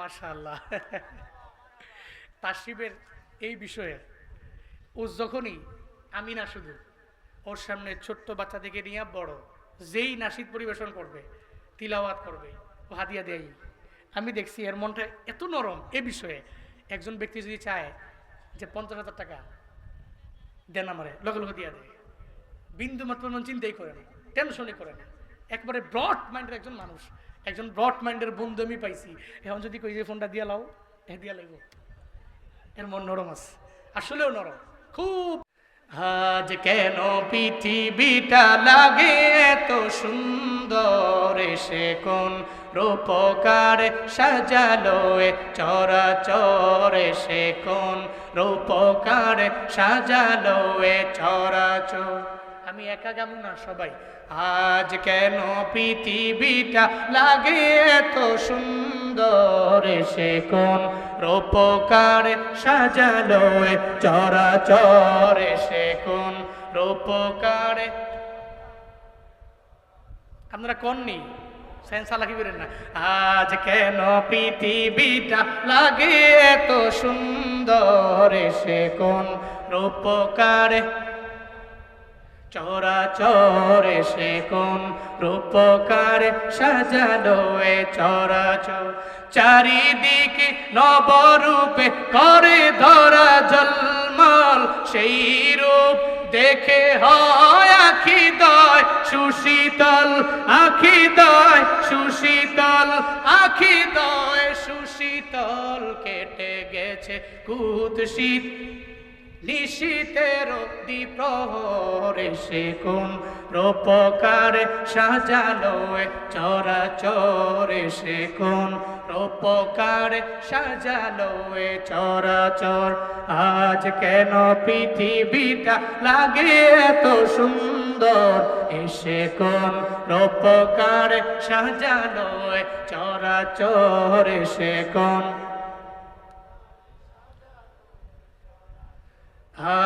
মাশাআল্লাহ। তাশরিফের এই বিষয়ে ও যখনই আমি না শুধু ওর সামনে ছোট্ট বাচ্চা থেকে নিয়ে বড় যেই নাশিদ পরিবেশন করবে, তিলাওয়াত করবে, ও হাদিয়া দেয়। আমি দেখছি এর মনটা এত নরম এ বিষয়ে। একজন ব্যক্তি যদি চায় যে 50,000 টাকা দেন আমারে, লগে লগে দিয়া দেয়, বিন্দু মাত্র মন চিন্তাই করে না, টেনশনই করে না। একবারে ব্রড মাইন্ডের একজন মানুষ, একজন ব্রড মাইন্ডের বন্ধু আমি পাইছি। এখন যদি কই যে ফোনটা দিয়া লাও, দিয়া লাগবো। এর মন নরম আছে, আসলেও নরম খুব। আজ কেন পৃথিবীটা লাগে এত সুন্দর, সে কোন রূপকার সাজালো এ চরাচর, সে কোন রূপকার সাজালো এ চরাচর। আমি একা গামু না, সবাই। আজ কেন পৃথিবীটা লাগে এত সুন্দর, সে কোন রূপকার সাজালো এ চরাচর, সে কোন রূপকার। আপনারা কননি সেন্সালাকি বেরেন না। আজ কেন পৃথিবীটা লাগে এত সুন্দর, সে কোন রূপকার চরাচর, সে কোন রূপকার সাজালো এ চরাচর। চারিদিকে নবরূপে করে ধরা জলমল, সেই রূপ দেখে হয় আখি দয় সুশীতল, আখি দয় সুশীতল, আখি দয় সুশীতল। কেটে গেছে কুৎসিত নিশীতের দ্বিপ্রহরে, সে কোন রূপকার সাজালো এ চরাচর, সে কোন রূপকার সাজালো এ চরাচর। আজ কেন পৃথিবীটা লাগে এত সুন্দর, সে কোন রূপকার সাজালো এ চরাচর, সে কোন।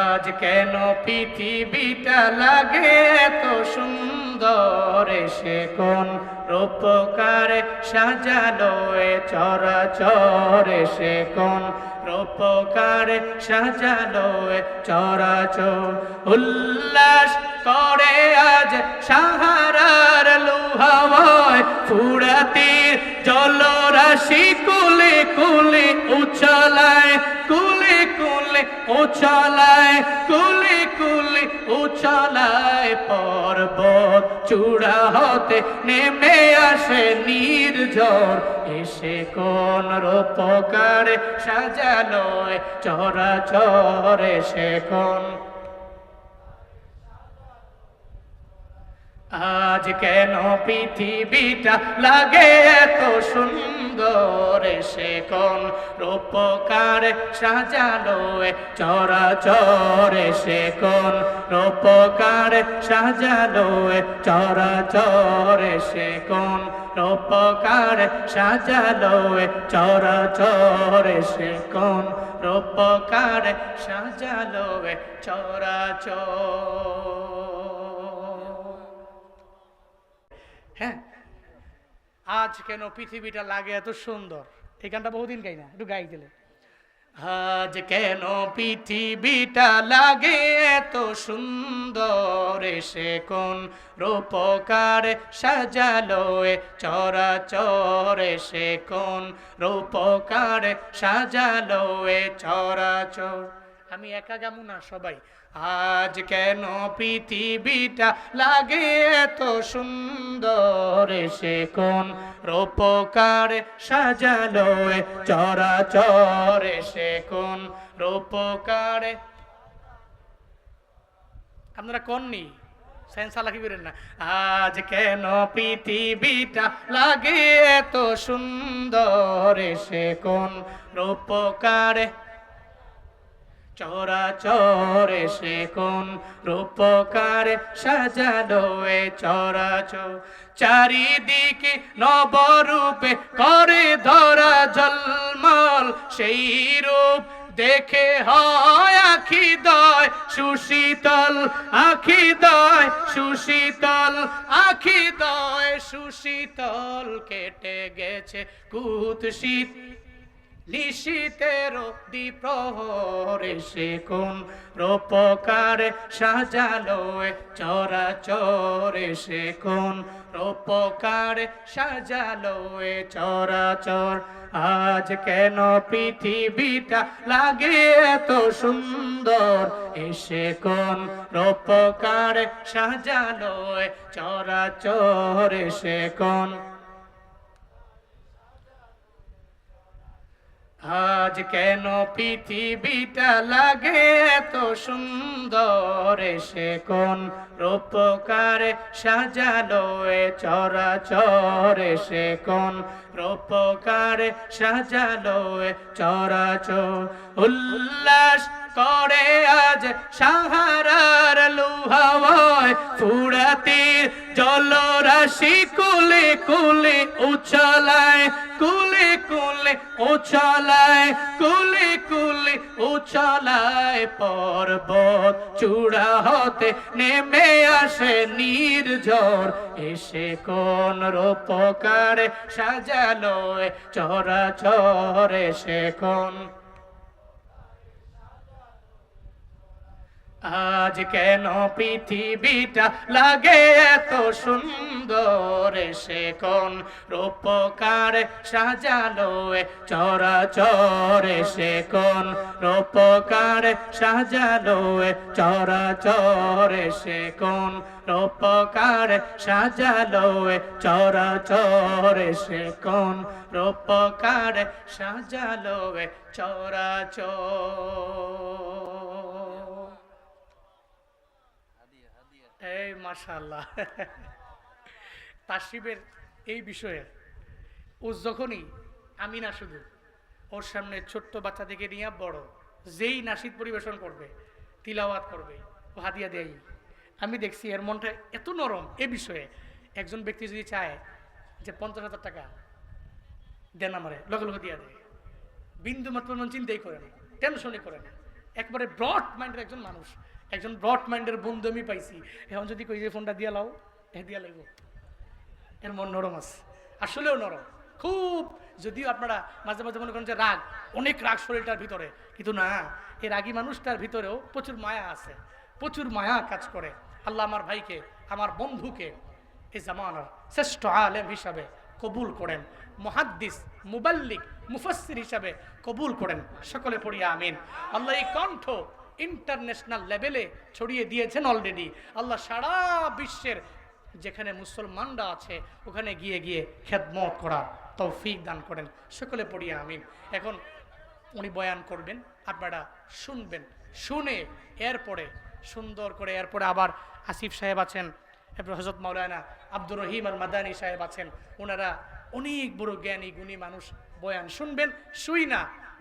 আজ কেন পৃথিবীটা লাগে এত সুন্দর, সে কোন রূপকার সাজালো এ চরাচর, সে কোন রূপকার সাজালো এ চরাচর। উল্লাস করে আজ সাহারার লোহাওয়ায়, ফুরাতির জলরাশি কুলে কুলে উছলায়, কুলে কুলে উছলায়, কুলে কুলে উছলায়। পর্বত চূড়া হতে নেমে আসে নির্ঝর, এসে কোন রূপকার সাজালো এ চরাচর, সে কোন। আজ কেন পৃথিবীটা লাগে এত সুন্দর, সে কোন রূপকার সাজালো এ চরাচর, সে কোন রূপকার সাজালো এ চরাচর, সে কোন রূপকার সাজালো এ চরাচর, সে কোন রূপকার সাজালো এ চরাচর। হ্যাঁ, আজ কেন পৃথিবীটা লাগে এত সুন্দর, এই গানটা বহুদিন গাই না, একটু গাই দিলে। আজ কেন পৃথিবীটা লাগে এত সুন্দর, সে কোন রূপকার সাজালো এ চরাচর, সে কোন রূপকার সাজালো এ চরাচর। আমি একা গামু না, সবাই। আজ কেন পৃথিবীটা লাগে এত সুন্দর, সে কোন রূপকার সাজালো এ চরাচর, সে কোন রূপকার। আপনারা কননি সেন্সালাকি বেরেন না। আজ কেন পৃথিবীটা লাগে এত সুন্দর, সে কোন রূপকার চরাচর, সে কোন রূপকার সাজালো এ চরাচর। চারিদিকে নবরূপে করে ধরা জলমল, সেই রূপ দেখে হয় আখি দয় সুশীতল, আখি দয় সুশীতল, আখি দয় সুশীতল, কেটে গেছে কুৎসিত নিশীতের দ্বিপ্রহরে, সে কোন রূপকারে সাজালো চরাচরে, সে কোন রূপকারে সাজালো চরাচর। আজ কেন পৃথিবীটা লাগে এত সুন্দর, এসে কোন রূপকারে সাজালো চরাচর, সে কোন। আজ কেন পৃথিবীটা লাগে এত সুন্দর, সে কোন রূপকারে সাজালো চরাচর, সে কোন রূপকারে সাজালো চরাচর। উল্লাস করে আজ সাহারার লুহাওয়ায় ফুরাতির জলরাশি, কুলে কুলে উছলায়, কুলে কুলে উছলায়, কুলে কুলে উছলায়। পর্বত চূড়া হতে নেমে আসে নির্ঝর, এসে কোন রূপকারে সাজালো চরাচর, সে কোন। আজ কেন পৃথিবীটা লাগে এত সুন্দর, সে কোন রূপকারে সাজালো চরাচর, সে কোন রূপকারে সাজালো চরাচর, সে কোন রূপকারে সাজালো চরাচর, সে কোন রূপকারে সাজালো চরাচর। এই মাশাআল্লাহ, তাশরিফের এই বিষয়ে ও যখনই, আমি না শুধু, ওর সামনে ছোট্ট বাচ্চা থেকে নিয়ে বড় যেই নাশিদ পরিবেশন করবে, তিলাওয়াত করবে, ও হাদিয়া দেয়। আমি দেখছি এর মনটা এত নরম এ বিষয়ে। একজন ব্যক্তি যদি চায় যে 50,000 টাকা দেন আমারে, লগে লগে দিয়া দেয়, বিন্দু মাত্র মন চিন্তাই করে না, টেনশনই করে না। একবারে ব্রড মাইন্ডের একজন মানুষ, একজন ব্রড মাইন্ডের বন্ধু আমি পাইছি। এখন যদি কই যে ফোনটা দিয়া লাও, দিয়া লাগবো, এর মন নরম আছে, আসলেও নরম খুব। যদিও আপনারা মাঝে মাঝে মনে করেন যে রাগ, অনেক রাগ শরীরটার ভিতরে, কিন্তু না, এই রাগী মানুষটার ভিতরেও প্রচুর মায়া আছে, প্রচুর মায়া কাজ করে। আল্লাহ আমার ভাইকে, আমার বন্ধুকে এই জামানার শ্রেষ্ঠ আলেম হিসাবে কবুল করেন, মুহাদ্দিস, মুবাল্লিগ, মুফাসসির হিসাবে কবুল করেন, সকলে পড়ি আমিন। আল্লাহ এই কণ্ঠ ইন্টারন্যাশনাল লেভেলে ছড়িয়ে দিয়েছেন অলরেডি। আল্লাহ সারা বিশ্বের যেখানে মুসলমানরা আছে ওখানে গিয়ে গিয়ে খেদমত করার তৌফিক দান করেন, সকলে পড়ি আমিন। এখন উনি বয়ান করবেন, আপনারা শুনবেন, শুনে এরপরে সুন্দর করে, এরপরে আবার আসিফ সাহেব আছেন, এরপর হযরত মাওলানা আব্দুর রহিম আল মাদানী সাহেব আছেন, ওনারা অনেক বড় জ্ঞানী গুণী মানুষ, বয়ান শুনবেন, শুই না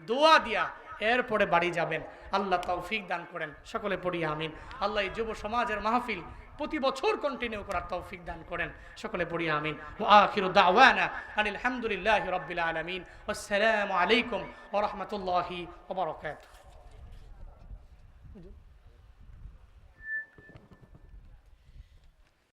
দোয়া দিয়া এরপরে বাড়ি যাবেন। আল্লাহ তৌফিক দান করেন, সকলে পড়ি আমিন। আল্লাহ এই যুব সমাজের মাহফিল প্রতি বছর কন্টিনিউ করার তৌফিক দান করেন, সকলে পড়ি আমিন। ওয়া আখিরু দাওয়ানা আলহামদুলিল্লাহি রাব্বিল আলামিন। আসসালামু আলাইকুম ওয়া রাহমাতুল্লাহি ওয়া বারাকাতুহু।